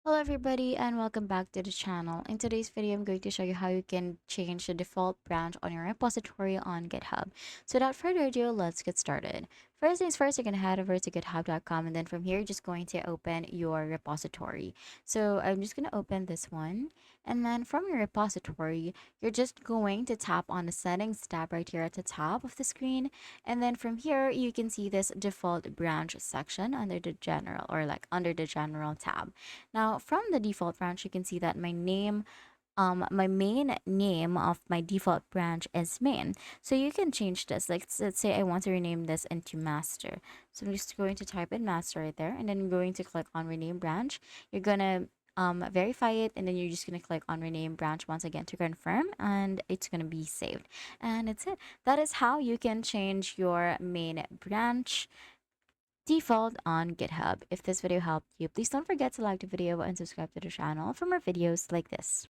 Hello everybody and welcome back to the channel. In today's video, I'm going to show you how you can change the default branch on your repository on GitHub. So without further ado, let's get started. First things first, you're going to head over to github.com and then from here, you're just going to open your repository. So I'm just going to open this one. And then from your repository, you're just going to tap on the settings tab right here at the top of the screen. And then from here, you can see this default branch section under the general or like under the general tab. Now, from the default branch, you can see that my main name of my default branch is main. So you can change this. Like, let's say I want to rename this into master. So I'm just going to type in master right there, and then I'm going to click on rename branch. You're gonna verify it, and then you're just gonna click on rename branch once again to confirm, and it's gonna be saved. And that's it. That is how you can change your main branch default on GitHub. If this video helped you, please don't forget to like the video and subscribe to the channel for more videos like this.